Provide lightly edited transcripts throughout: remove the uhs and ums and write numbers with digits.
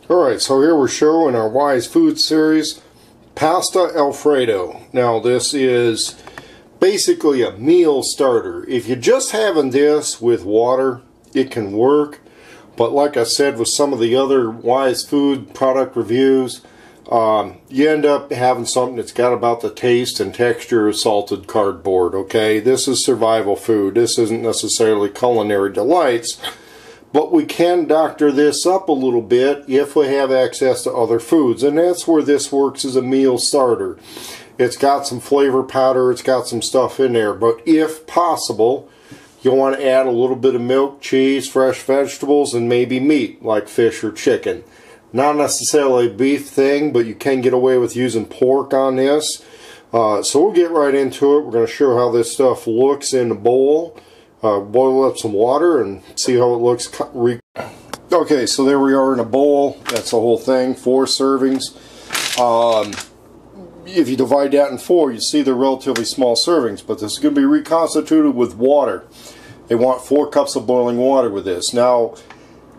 Alright, so here we're showing our Wise Food series, Pasta Alfredo. Now this is basically a meal starter. If you're just having this with water, it can work. But like I said with some of the other Wise Food product reviews, you end up having something that's got about the taste and texture of salted cardboard, okay? This is survival food. This isn't necessarily culinary delights. But we can doctor this up a little bit if we have access to other foods. And that's where this works as a meal starter. It's got some flavor powder, it's got some stuff in there. But if possible, you'll want to add a little bit of milk, cheese, fresh vegetables, and maybe meat, like fish or chicken. Not necessarily a beef thing, but you can get away with using pork on this. So we'll get right into it. We're going to show how this stuff looks in the bowl. Boil up some water and see how it looks. Okay, so there we are in a bowl. That's the whole thing, 4 servings. If you divide that in 4, you see they're relatively small servings, but this is going to be reconstituted with water. They want 4 cups of boiling water with this. Now,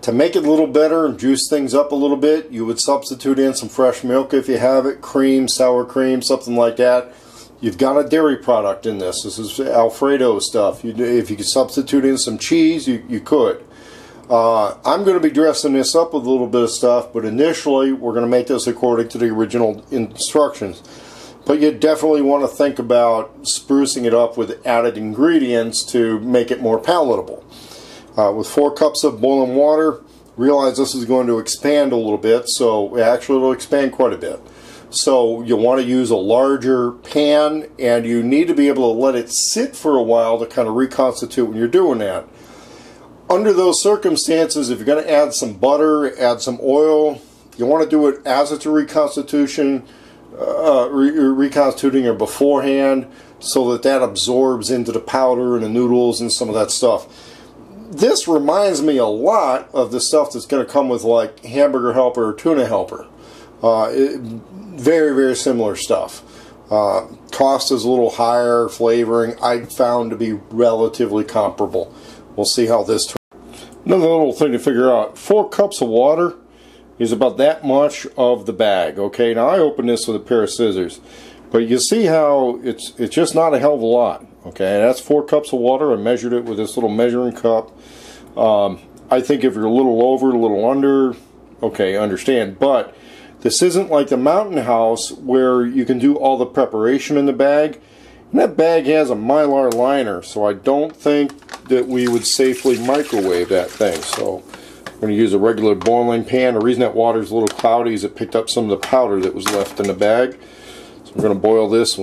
to make it a little better and juice things up a little bit, you would substitute in some fresh milk if you have it, cream, sour cream, something like that. You've got a dairy product in this. This is Alfredo stuff. If you could substitute in some cheese, you could. I'm going to be dressing this up with a little bit of stuff, but initially we're going to make this according to the original instructions. But you definitely want to think about sprucing it up with added ingredients to make it more palatable. With 4 cups of boiling water, realize this is going to expand a little bit, so actually it'll expand quite a bit. So you'll want to use a larger pan, and you need to be able to let it sit for a while to kind of reconstitute when you're doing that. Under those circumstances, if you're going to add some butter, add some oil, you want to do it as it's a reconstituting or beforehand, so that that absorbs into the powder and the noodles and some of that stuff. This reminds me a lot of the stuff that's going to come with like Hamburger Helper or Tuna Helper. Very, very similar stuff. Cost is a little higher, flavoring I found to be relatively comparable. We'll see how this turns. Another little thing to figure out, 4 cups of water is about that much of the bag. Okay, now I opened this with a pair of scissors, but you see how it's just not a hell of a lot. Okay, that's 4 cups of water. I measured it with this little measuring cup. I think if you're a little over, a little under, okay, understand, but this isn't like the Mountain House where you can do all the preparation in the bag. And that bag has a Mylar liner, so I don't think that we would safely microwave that thing. So I'm going to use a regular boiling pan. The reason that water is a little cloudy is it picked up some of the powder that was left in the bag. So I'm going to boil this.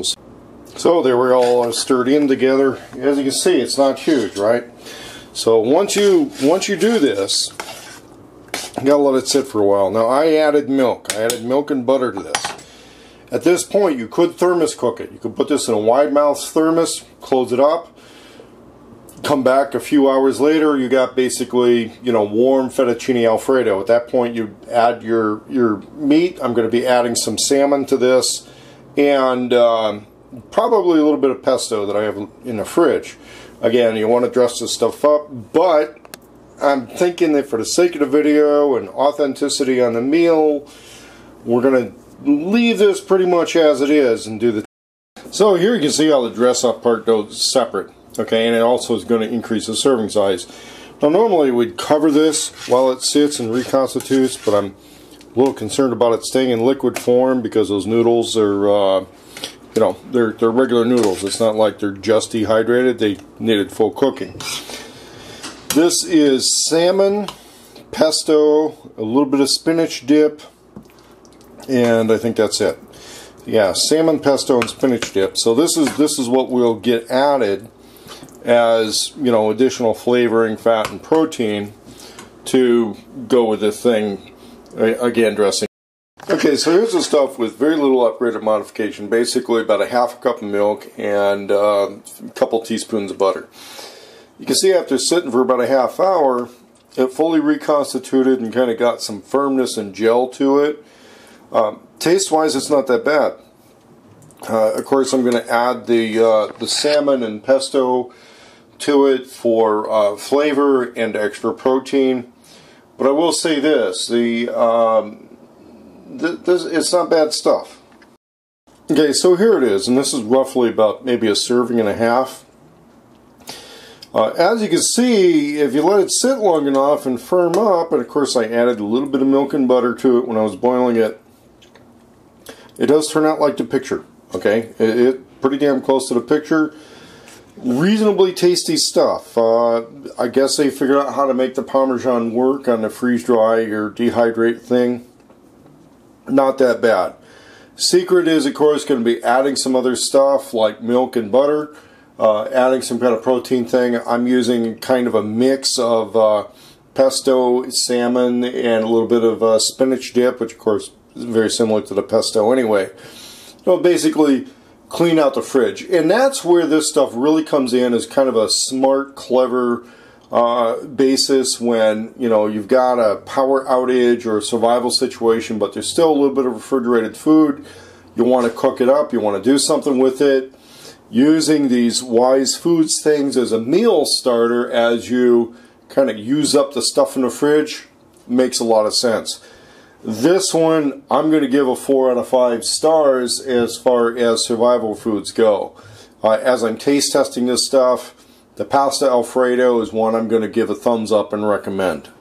So there we're all stirred in together. As you can see, it's not huge, right? So once you do this, you gotta let it sit for a while. Now I added milk. I added milk and butter to this. At this point, you could thermos cook it. You could put this in a wide mouth thermos, close it up, come back a few hours later, you got basically, you know, warm fettuccine Alfredo. At that point, you add your meat. I'm going to be adding some salmon to this, and probably a little bit of pesto that I have in the fridge. Again, you want to dress this stuff up, but I'm thinking that for the sake of the video and authenticity on the meal, we're going to leave this pretty much as it is and do the... So here you can see how the dress up part goes separate, okay, and it also is going to increase the serving size. Now normally we'd cover this while it sits and reconstitutes, but I'm a little concerned about it staying in liquid form because those noodles are, you know, they're regular noodles. It's not like they're just dehydrated. They needed full cooking. This is salmon, pesto, a little bit of spinach dip, and I think that's it. Yeah, salmon, pesto, and spinach dip. So this is what we'll get added as, you know, additional flavoring, fat, and protein to go with this thing. Again, dressing. Okay, so here's the stuff with very little upgraded modification. Basically about a half a cup of milk and a couple teaspoons of butter. You can see after sitting for about a half hour, it fully reconstituted and kind of got some firmness and gel to it. Taste-wise, it's not that bad. Of course, I'm going to add the salmon and pesto to it for flavor and extra protein. But I will say this, it's not bad stuff. Okay, so here it is, and this is roughly about maybe a serving and a half. As you can see, if you let it sit long enough and firm up, and of course I added a little bit of milk and butter to it when I was boiling it, it does turn out like the picture. Okay, it's pretty damn close to the picture. Reasonably tasty stuff. I guess they figured out how to make the Parmesan work on the freeze dry or dehydrate thing. Not that bad. Secret is, of course, going to be adding some other stuff like milk and butter, adding some kind of protein thing. I'm using kind of a mix of pesto, salmon, and a little bit of spinach dip, which of course is very similar to the pesto anyway. So basically clean out the fridge. And that's where this stuff really comes in, as kind of a smart, clever basis when, you know, you've got a power outage or a survival situation, but there's still a little bit of refrigerated food. You want to cook it up, you want to do something with it. Using these Wise Foods things as a meal starter as you kind of use up the stuff in the fridge makes a lot of sense. This one, I'm going to give a 4 out of 5 stars as far as survival foods go. As I'm taste testing this stuff, the pasta Alfredo is one I'm going to give a thumbs up and recommend.